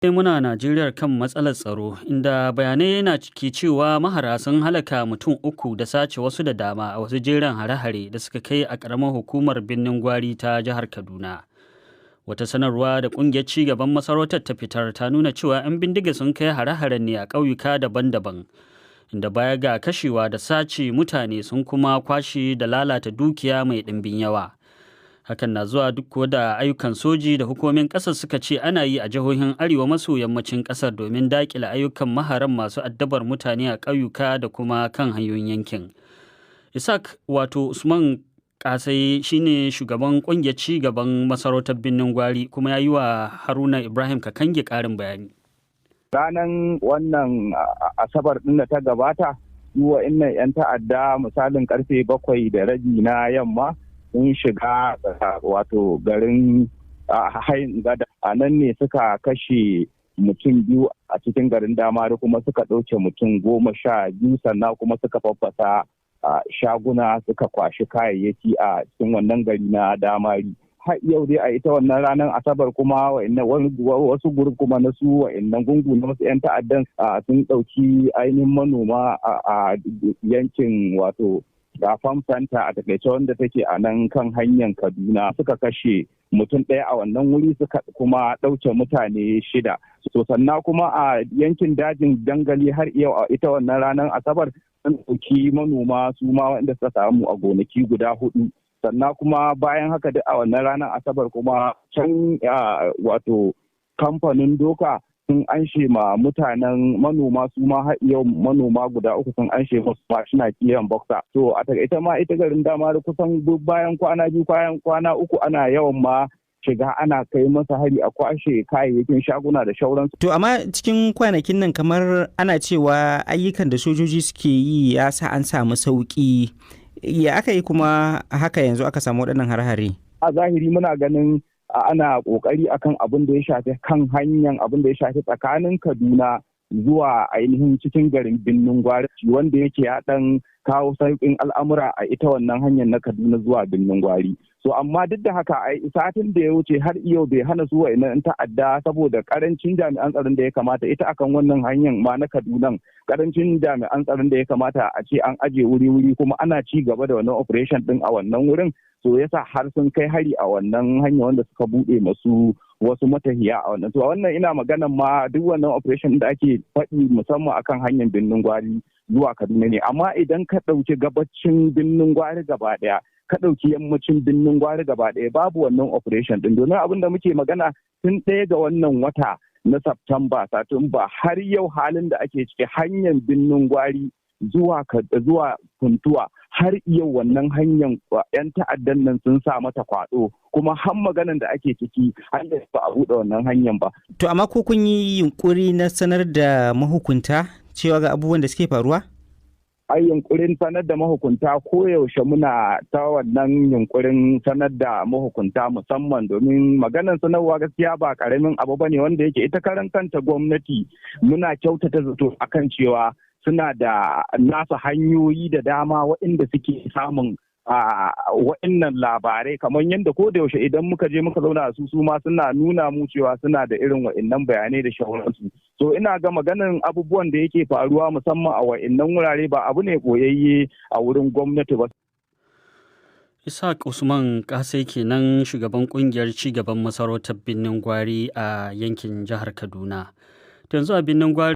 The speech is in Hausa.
Sai muna Najeriya kan matsalar tsaro, inda bayanai na ciki cewa mahara sun halaka mutum 3 da sace wasu da dama a wasu jerin hare-hare da suka kai a ƙaramar hukumar Birnin Gwari ta jihar Kaduna. Wata sanarwa da ƙungiyar cigaban masarautar ta fitar ta nuna cewa 'yan bindiga sun kai hare-haren ne a ƙauyuka daban-daban, inda baya ga kashewa da sace mutane sun kuma kwashe da lalata dukiya mai ɗimbin yawa. Hakan na zuwa duk kuwa da ayyukan soji da hukumomin ƙasar suka ce ana yi a jihohin arewa maso yammacin ƙasar domin daƙile ayyukan maharan masu addabar mutane a ƙauyuka da kuma kan hanyoyin yankin. Isaac wato Usman Kasai shine shugaban ƙungiyar ci gaban masarautar Birnin Gwari kuma ya yi wa Haruna Ibrahim Kakange ƙarin bayani. Ranar wannan Asabar ɗin da ta gabata, yiwa innan 'yan ta'adda misalin karfe 7:30 na yamma sun shiga wato garin hayin gada. A nan ne suka kashe mutum 2 a cikin garin Damari, kuma suka ɗauke mutum 12, sannan kuma suka faffasa shaguna, suka kwashi kayayyaki a cikin wannan gari na Damari. Har yau dai a ita wannan ranar Asabar kuma wasu gurup kuma na su wa'annan gungu na wasu 'yan ta'addan sun ɗauki ainihin manoma a yankin wato da farm center a takaice wanda take a nan kan hanyar Kaduna, suka kashe mutum 1 a wannan wuri, suka kuma ɗauke mutane 6. So sannan kuma a yankin dajin Dangali har yau a ita wannan ranar Asabar sun ɗauki manoma su ma wanda suka samu a gonaki guda 4. Sannan kuma bayan haka duk a wannan ranar Asabar kuma can wato kamfanin doka sun anshe ma mutanen manoma su ma har yau manoma guda 3 sun anshe musu mashina kiran boxer. To a ita ma ita garin Damari kusan bayan kwana 2 kwana 3 ana yawan ma shiga ana kai masa hari a kwashe kayayyakin shaguna da shauransu. To amma cikin kwanakin nan kamar ana cewa ayyukan da sojoji suke yi ya sa an samu sauki. Ya aka yi kuma haka yanzu aka samu waɗannan har-hare? A zahiri muna ganin ana ƙoƙari akan abin da ya shafi kan hanyar abin da ya shafi tsakanin Kaduna zuwa ainihin cikin garin Birnin Gwari, wanda yake ya ɗan kawo sauƙin al'amura a ita wannan hanyar na Kaduna zuwa Birnin Gwari. So amma duk da haka satin da ya wuce har yau bai hana su wa'annan ta'adda saboda karancin jami'an tsaron da ya kamata ita akan wannan hanyar ma na Kaduna, karancin jami'an tsaron da ya kamata a ce an aje wuri-wuri kuma ana ci gaba da wannan operation din a wannan wurin, so yasa har sun kai hari a wannan hanya wanda suka bude masu wasu matahiya a wannan. To a wannan ina maganan ma duk wannan operation da ake faɗi musamman akan hanyar Birnin Gwari zuwa Kaduna ne, amma idan ka ɗauki gabacin Birnin Gwari gaba ɗaya ka ɗauki yammacin Birnin Gwari gaba ɗaya babu wannan operation ɗin, domin abin da muke magana tun 1 ga wannan wata na Satumba har yau halin da ake ciki hanyar Birnin Gwari zuwa Funtuwa har yau wannan hanyar 'yan ta'addan nan sun sa mata kwaɗo, kuma har maganan da ake ciki har da ba a buɗe wannan hanyar ba. To amma ko kun yi yunkuri na sanar da mahukunta cewa ga abubuwan da suke faruwa? Ai yunkurin sanar da mahukunta koyaushe muna ta wannan yunkurin sanar da mahukunta musamman domin maganar sanarwa gaskiya ba karamin abu bane wanda yake ita karan kanta gwamnati muna kyautata zato akan cewa suna da nasa hanyoyi da dama waɗanda suke samun wa'annan labarai, kamar yadda ko da yaushe idan muka je muka zauna su ma suna nuna mu cewa suna da irin wa'annan bayanai da shawararsu. So ina ga maganin abubuwan da yake faruwa musamman a wa'annan wurare ba abu ne koyayye a wurin gwamnati ba. Isaac Usman Kasai kenan shugaban kungiyar cigaban masarautar Birnin Gwari a yankin jihar Kaduna. Yanzu a Birnin Gwari